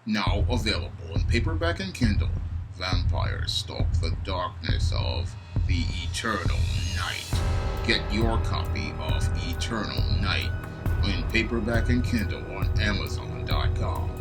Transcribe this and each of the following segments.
Now available in paperback and Kindle, vampires stalk the darkness of the Eternal Night. Get your copy of Eternal Night in paperback and Kindle on Amazon.com.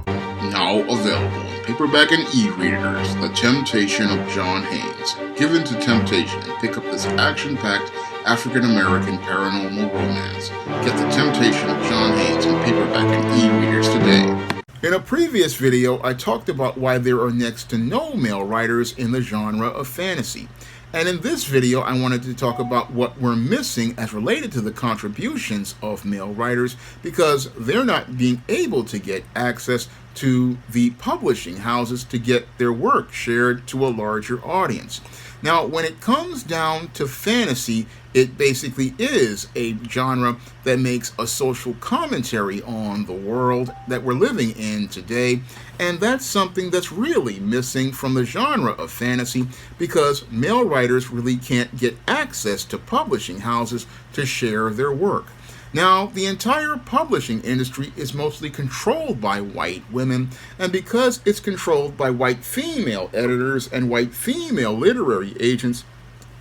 Now available in paperback and e-readers, The Temptation of John Haynes. Give in to temptation and pick up this action-packed African-American paranormal romance. Get The Temptation of John Haynes in paperback and e-readers today. In a previous video, I talked about why there are next to no male writers in the genre of fantasy. And in this video, I wanted to talk about what we're missing as related to the contributions of male writers, because they're not being able to get access to the publishing houses to get their work shared to a larger audience. Now, when it comes down to fantasy, it basically is a genre that makes a social commentary on the world that we're living in today, and that's something that's really missing from the genre of fantasy, because male writers really can't get access to publishing houses to share their work. Now, the entire publishing industry is mostly controlled by white women, and because it's controlled by white female editors and white female literary agents,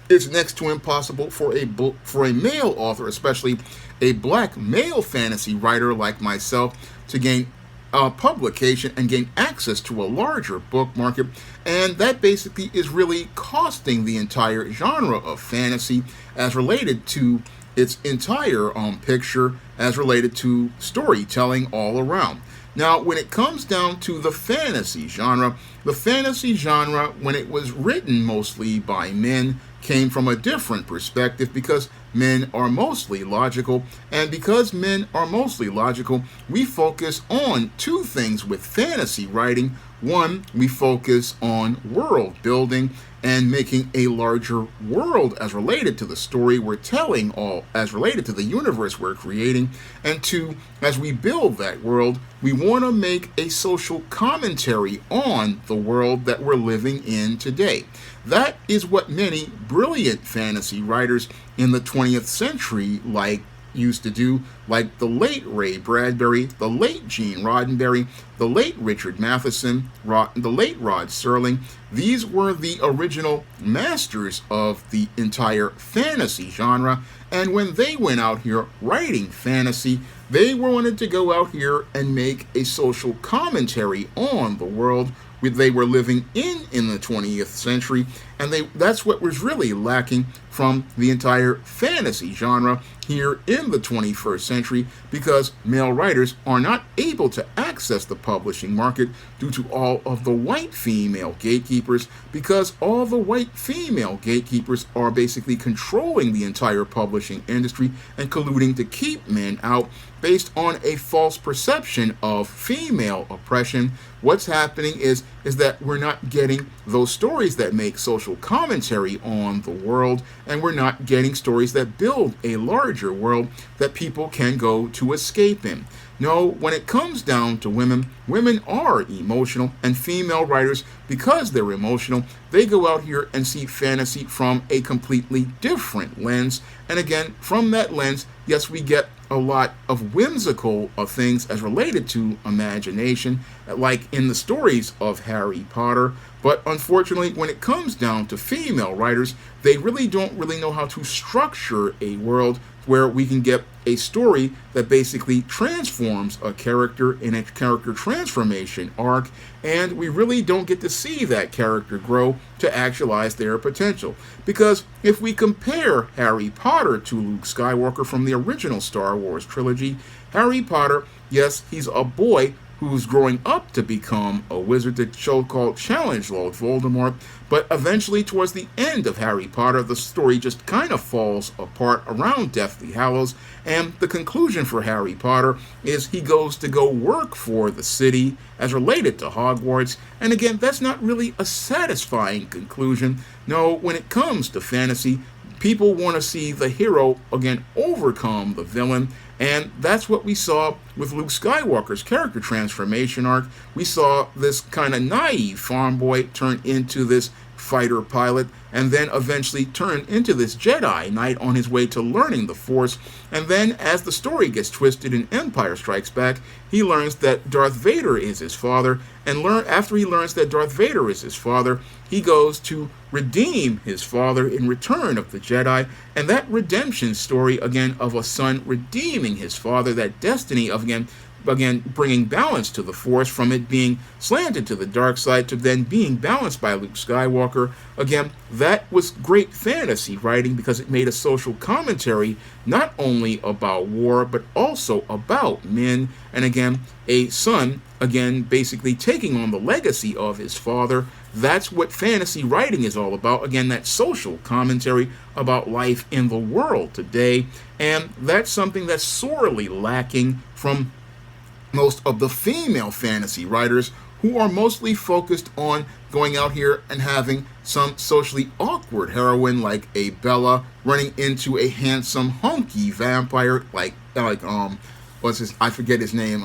it's next to impossible for a male author, especially a black male fantasy writer like myself, to gain publication and gain access to a larger book market, and that basically is really costing the entire genre of fantasy as related to its entire picture, as related to storytelling all around. Now, when it comes down to the fantasy genre, when it was written mostly by men, came from a different perspective, because men are mostly logical, and because men are mostly logical, we focus on two things with fantasy writing. One, we focus on world building and making a larger world as related to the story we're telling, all as related to the universe we're creating. And two, as we build that world, we want to make a social commentary on the world that we're living in today. That is what many brilliant fantasy writers in the 20th century used to do, like the late Ray Bradbury, the late Gene Roddenberry, the late Richard Matheson, the late Rod Serling. These were the original masters of the entire fantasy genre, and when they went out here writing fantasy, they wanted to go out here and make a social commentary on the world they were living in the 20th century, and that's what was really lacking from the entire fantasy genre here in the 21st century, because male writers are not able to access the publishing market due to all of the white female gatekeepers, because all the white female gatekeepers are basically controlling the entire publishing industry and colluding to keep men out based on a false perception of female oppression. What's happening is that we're not getting those stories that make social commentary on the world, and we're not getting stories that build a larger world that people can go to escape in. No, when it comes down to women, women are emotional, and female writers, because they're emotional, they go out here and see fantasy from a completely different lens. And again, from that lens, yes, we get a lot of whimsical things as related to imagination, like in the stories of Harry Potter. But unfortunately, when it comes down to female writers, they don't really know how to structure a world where we can get a story that basically transforms a character in a character transformation arc, and we really don't get to see that character grow to actualize their potential. Because if we compare Harry Potter to Luke Skywalker from the original Star Wars trilogy, Harry Potter, yes, he's a boy who's growing up to become a wizard, to so-called challenge Lord Voldemort, but eventually towards the end of Harry Potter, the story just kind of falls apart around Deathly Hallows, and the conclusion for Harry Potter is he goes to go work for the city as related to Hogwarts, and again, that's not really a satisfying conclusion. No, when it comes to fantasy, people want to see the hero, again, overcome the villain, and that's what we saw with Luke Skywalker's character transformation arc. We saw this kind of naive farm boy turn into this fighter pilot, and then eventually turned into this Jedi Knight on his way to learning the Force. And then, as the story gets twisted in Empire Strikes Back, he learns that Darth Vader is his father, and after he learns that Darth Vader is his father, he goes to redeem his father in Return of the Jedi, and that redemption story, again, of a son redeeming his father, that destiny of, again, bringing balance to the Force, from it being slanted to the dark side to then being balanced by Luke Skywalker. Again, that was great fantasy writing because it made a social commentary not only about war, but also about men, and again, a son, again, basically taking on the legacy of his father. That's what fantasy writing is all about. Again, that social commentary about life in the world today, and that's something that's sorely lacking from most of the female fantasy writers, who are mostly focused on going out here and having some socially awkward heroine like a Bella running into a handsome hunky vampire like what's his, I forget his name,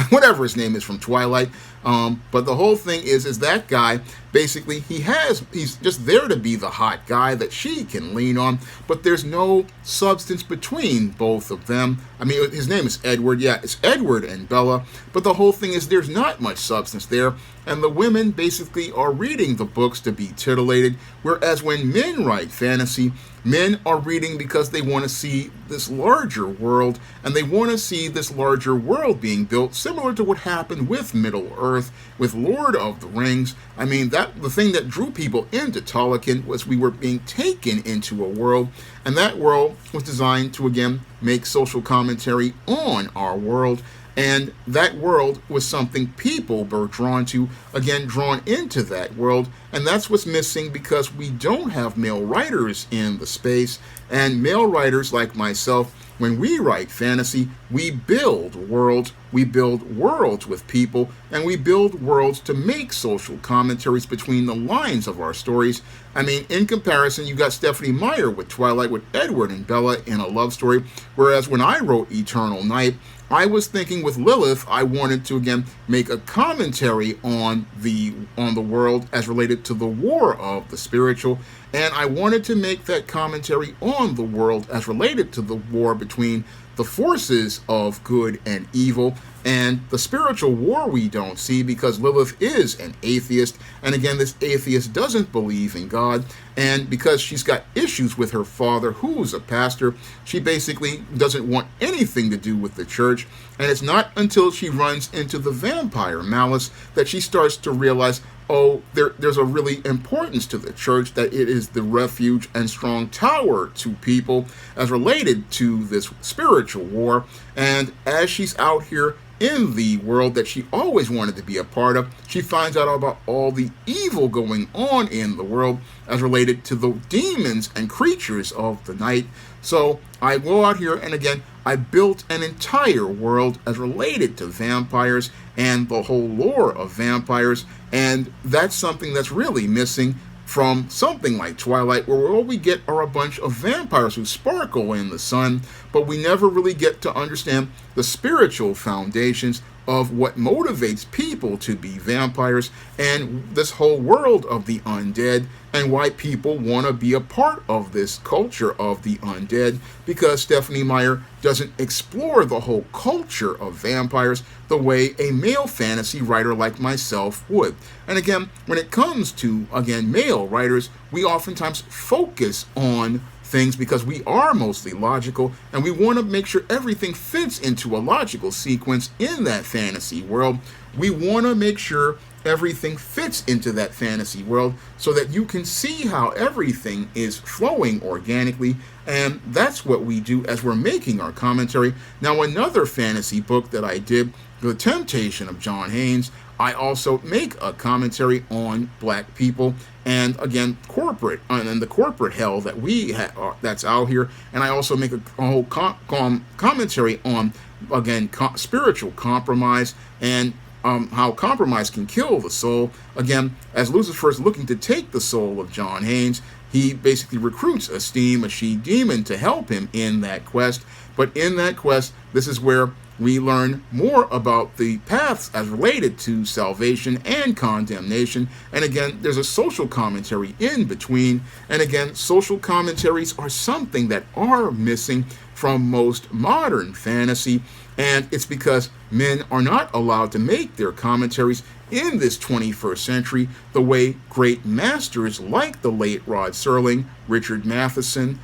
whatever his name is from Twilight. But the whole thing is that guy, basically, he's just there to be the hot guy that she can lean on, but there's no substance between both of them. I mean, his name is Edward. Yeah, it's Edward and Bella, but the whole thing is there's not much substance there, and the women basically are reading the books to be titillated, whereas when men write fantasy, men are reading because they want to see this larger world, and they want to see this larger world being built, similar to what happened with Middle-earth, with Lord of the Rings. I mean, the thing that drew people into Tolkien was we were being taken into a world, and that world was designed to, again, make social commentary on our world, and that world was something people were drawn to, again, drawn into that world, and that's what's missing because we don't have male writers in the space, and male writers like myself, when we write fantasy, we build worlds with people, and we build worlds to make social commentaries between the lines of our stories. I mean, in comparison, you got Stephanie Meyer with Twilight with Edward and Bella in a love story, whereas when I wrote Eternal Night, I was thinking with Lilith, I wanted to, again, make a commentary on the world as related to the war of the spiritual, and I wanted to make that commentary on the world as related to the war between the forces of good and evil, and the spiritual war we don't see because Lilith is an atheist, and again, this atheist doesn't believe in God, and because she's got issues with her father, who's a pastor, she basically doesn't want anything to do with the church, and it's not until she runs into the vampire Malice that she starts to realize, oh, there's a really importance to the church, that it is the refuge and strong tower to people as related to this spiritual war. And as she's out here in the world that she always wanted to be a part of, she finds out about all the evil going on in the world as related to the demons and creatures of the night. So I go out here and again, I built an entire world as related to vampires and the whole lore of vampires, and that's something that's really missing from something like Twilight, where all we get are a bunch of vampires who sparkle in the sun, but we never really get to understand the spiritual foundations of what motivates people to be vampires and this whole world of the undead, and why people want to be a part of this culture of the undead, because Stephanie Meyer doesn't explore the whole culture of vampires the way a male fantasy writer like myself would. And again, when it comes to, again, male writers, we oftentimes focus on things because we are mostly logical, and we want to make sure everything fits into a logical sequence in that fantasy world. We want to make sure everything fits into that fantasy world so that you can see how everything is flowing organically, and that's what we do as we're making our commentary. Now, another fantasy book that I did, The Temptation of John Haynes, I also make a commentary on black people and, again, corporate, and the corporate hell that we that's out here. And I also make a whole commentary on, again, spiritual compromise and how compromise can kill the soul. Again, as Lucifer is looking to take the soul of John Haynes, he basically recruits Esteem, a she-demon, to help him in that quest. But in that quest, this is where we learn more about the paths as related to salvation and condemnation. And again, there's a social commentary in between. And again, social commentaries are something that are missing from most modern fantasy. And it's because men are not allowed to make their commentaries in this 21st century the way great masters like the late Rod Serling, Richard Matheson,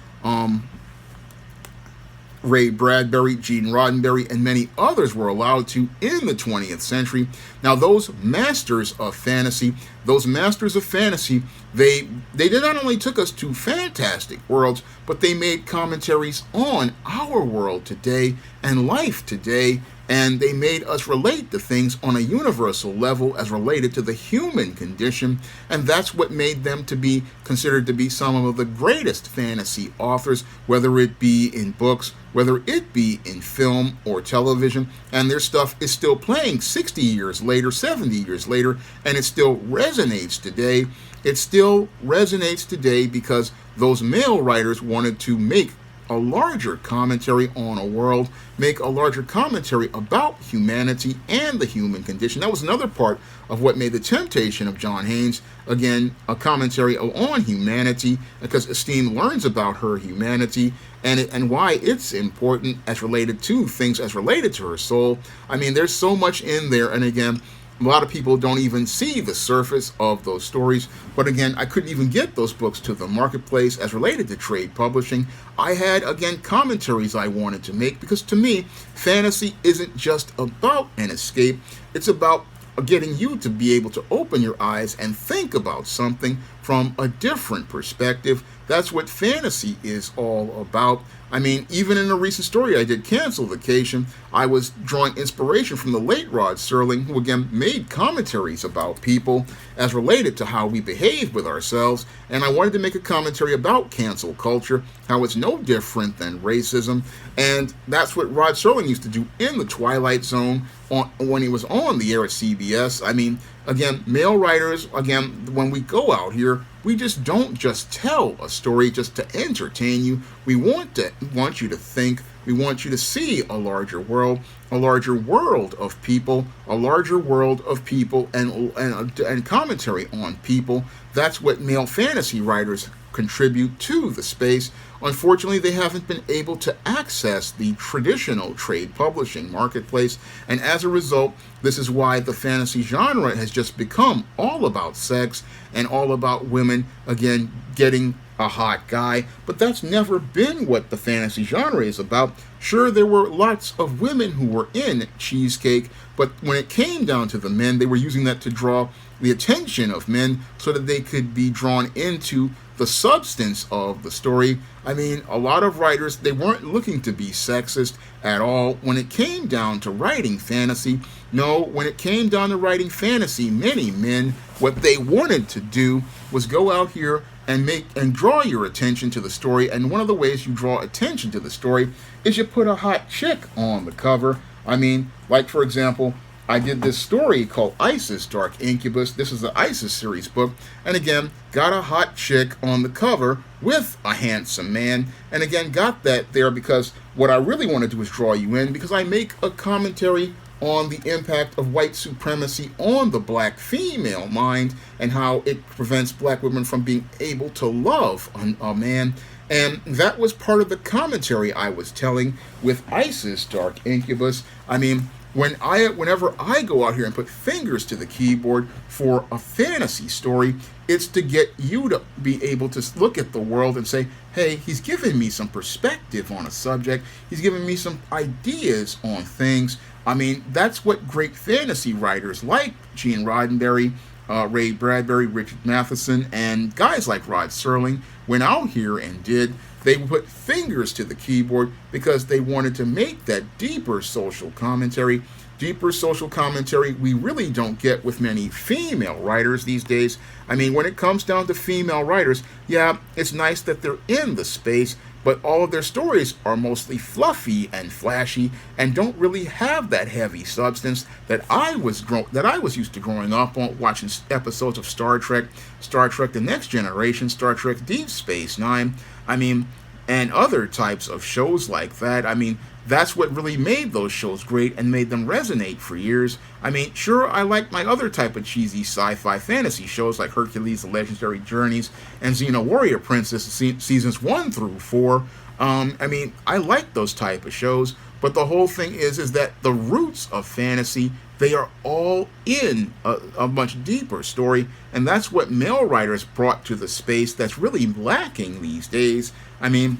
Ray Bradbury, Gene Roddenberry, and many others were allowed to in the 20th century. Now, those masters of fantasy, they not only took us to fantastic worlds, but they made commentaries on our world today and life today, and they made us relate to things on a universal level as related to the human condition, and that's what made them to be considered to be some of the greatest fantasy authors, whether it be in books, whether it be in film or television, and their stuff is still playing 60 years later, 70 years later, and it still resonates today. It still resonates today because those male writers wanted to make a larger commentary on a world, make a larger commentary about humanity and the human condition. That was another part of what made The Temptation of John Haynes, again, a commentary on humanity, because Esteem learns about her humanity and why it's important as related to things as related to her soul. I mean, there's so much in there, and again, a lot of people don't even see the surface of those stories. But again, I couldn't even get those books to the marketplace as related to trade publishing. I had, again, commentaries I wanted to make, because to me, fantasy isn't just about an escape. It's about getting you to be able to open your eyes and think about something from a different perspective. That's what fantasy is all about. I mean, even in a recent story I did, Cancel Vacation, I was drawing inspiration from the late Rod Serling, who again made commentaries about people as related to how we behave with ourselves, and I wanted to make a commentary about cancel culture, how it's no different than racism, and that's what Rod Serling used to do in The Twilight Zone when he was on the air at CBS. I mean, again, male writers, again, when we go out here, we just don't just tell a story just to entertain you. We want you to think. We want you to see a larger world of people, and commentary on people. That's what male fantasy writers contribute to the space. Unfortunately, they haven't been able to access the traditional trade publishing marketplace, and as a result, this is why the fantasy genre has just become all about sex and all about women, again, getting a hot guy. But that's never been what the fantasy genre is about. Sure, there were lots of women who were in Cheesecake, but when it came down to the men, they were using that to draw the attention of men so that they could be drawn into the substance of the story. I mean, a lot of writers, they weren't looking to be sexist at all when it came down to writing fantasy. No, when it came down to writing fantasy, many men, what they wanted to do was go out here and draw your attention to the story. And one of the ways you draw attention to the story is you put a hot chick on the cover. I mean, like, for example, I did this story called Isis Dark Incubus. This is the Isis series book. And again, got a hot chick on the cover with a handsome man. And again, got that there because what I really want to do is draw you in, because I make a commentary on the impact of white supremacy on the black female mind and how it prevents black women from being able to love a man. And that was part of the commentary I was telling with Isis Dark Incubus. I mean, whenever I go out here and put fingers to the keyboard for a fantasy story, it's to get you to be able to look at the world and say, hey, he's giving me some perspective on a subject. He's giving me some ideas on things. I mean, that's what great fantasy writers like Gene Roddenberry, Ray Bradbury, Richard Matheson, and guys like Rod Serling went out here and did. They put fingers to the keyboard because they wanted to make that deeper social commentary we really don't get with many female writers these days. I mean, when it comes down to female writers, yeah, it's nice that they're in the space, but all of their stories are mostly fluffy and flashy and don't really have that heavy substance that I was used to growing up on, watching episodes of Star Trek, The Next Generation, Star Trek Deep Space Nine. I mean, and other types of shows like that. I mean, that's what really made those shows great and made them resonate for years. I mean, sure, I like my other type of cheesy sci-fi fantasy shows like Hercules, The Legendary Journeys, and Xena Warrior Princess seasons 1 through 4. I mean, I like those type of shows, but the whole thing is that the roots of fantasy, they are all in a much deeper story, and that's what male writers brought to the space that's really lacking these days. I mean,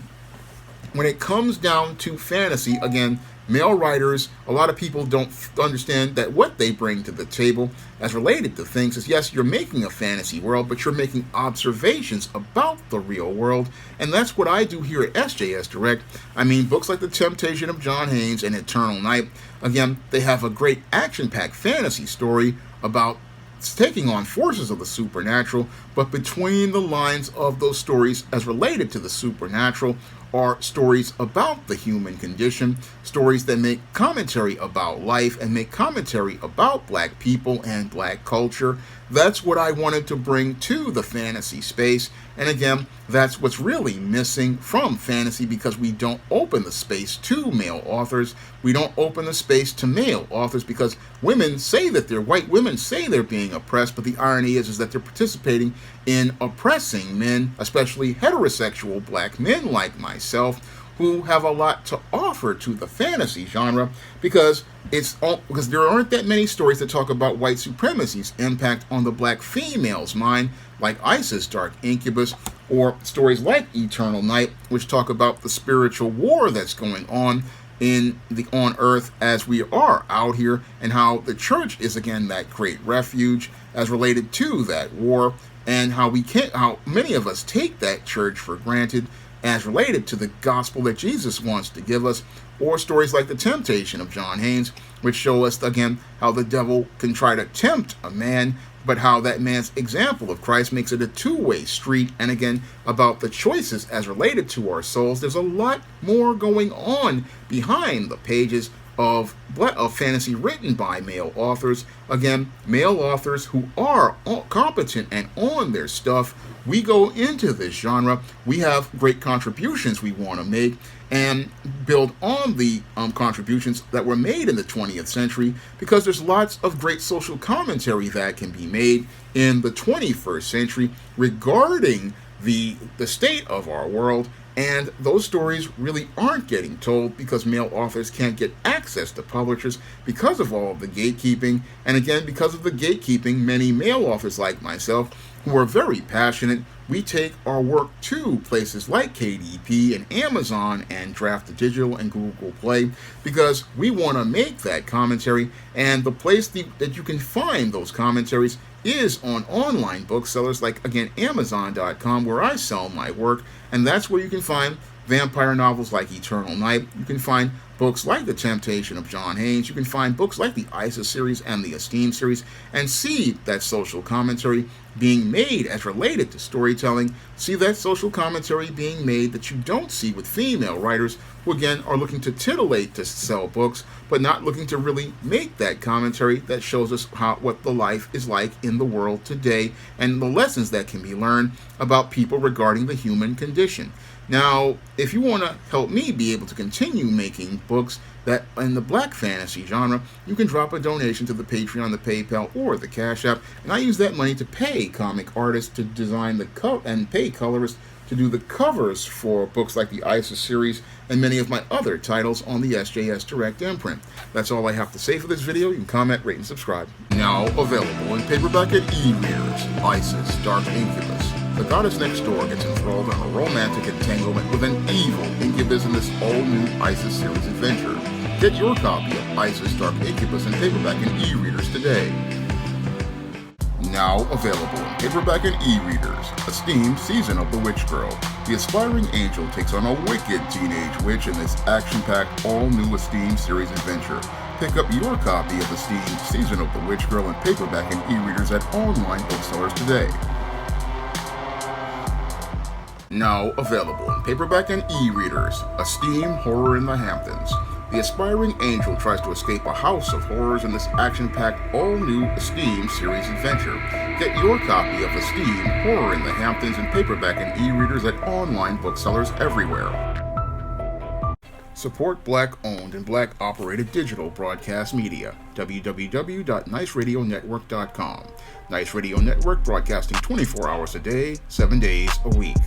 when it comes down to fantasy, again, male writers, a lot of people don't understand that what they bring to the table as related to things is, yes, you're making a fantasy world, but you're making observations about the real world, and that's what I do here at SJS Direct. I mean, books like The Temptation of John Haynes and Eternal Night, again, they have a great action-packed fantasy story about taking on forces of the supernatural, but between the lines of those stories as related to the supernatural are stories about the human condition, stories that make commentary about life and make commentary about black people and black culture. That's what I wanted to bring to the fantasy space. And again, that's what's really missing from fantasy, because we don't open the space to male authors. We don't open the space to male authors because women say that white women say they're being oppressed, but the irony is that they're participating in oppressing men, especially heterosexual black men like myself, who have a lot to offer to the fantasy genre, because there aren't that many stories that talk about white supremacy's impact on the black female's mind, like Isis Dark Incubus, or stories like Eternal Night, which talk about the spiritual war that's going on on earth as we are out here, and how the church is again that great refuge as related to that war, and how many of us take that church for granted as related to the gospel that Jesus wants to give us. Or stories like The Temptation of John Haynes, which show us again how the devil can try to tempt a man, but how that man's example of Christ makes it a two-way street, and again about the choices as related to our souls. There's a lot more going on behind the pages of fantasy written by male authors. Again, male authors who are competent and on their stuff. We go into this genre, we have great contributions we want to make and build on the contributions that were made in the 20th century, because there's lots of great social commentary that can be made in the 21st century regarding the state of our world. And those stories really aren't getting told because male authors can't get access to publishers because of all of the gatekeeping. And again, because of the gatekeeping, many male authors like myself, who are very passionate, we take our work to places like KDP and Amazon and Draft Digital and Google Play, because we want to make that commentary. And the place that you can find those commentaries is on online booksellers like, again, Amazon.com, where I sell my work. And that's where you can find vampire novels like Eternal Night. You can find books like The Temptation of John Haynes. You can find books like the Isis series and the Esteem series, and see that social commentary being made as related to storytelling. See that social commentary being made that you don't see with female writers, who again are looking to titillate to sell books, but not looking to really make that commentary that shows us what the life is like in the world today, and the lessons that can be learned about people regarding the human condition. Now, if you want to help me be able to continue making books that in the black fantasy genre, you can drop a donation to the Patreon, the PayPal, or the Cash App, and I use that money to pay comic artists to design and pay colorists to do the covers for books like the Isis series and many of my other titles on the SJS Direct imprint. That's all I have to say for this video. You can comment, rate, and subscribe. Now available in paperback and e-readers, Isis Dark Incubus. The goddess next door gets enthralled in a romantic entanglement with an evil incubus in this all-new Isis series adventure. Get your copy of Isis Dark Incubus in paperback and e-readers today. Now available in paperback and e-readers, Esteem Season of the Witch Girl. The aspiring angel takes on a wicked teenage witch in this action-packed, all-new Esteem series adventure. Pick up your copy of Esteem Season of the Witch Girl in paperback and e-readers at online booksellers today. Now available in paperback and e-readers, Esteem Horror in the Hamptons. The aspiring angel tries to escape a house of horrors in this action-packed, all-new Esteem series adventure. Get your copy of Esteem, Horror in the Hamptons in paperback and e-readers at online booksellers everywhere. Support Black-owned and Black-operated digital broadcast media. www.niceradionetwork.com. Nice Radio Network, broadcasting 24 hours a day, 7 days a week.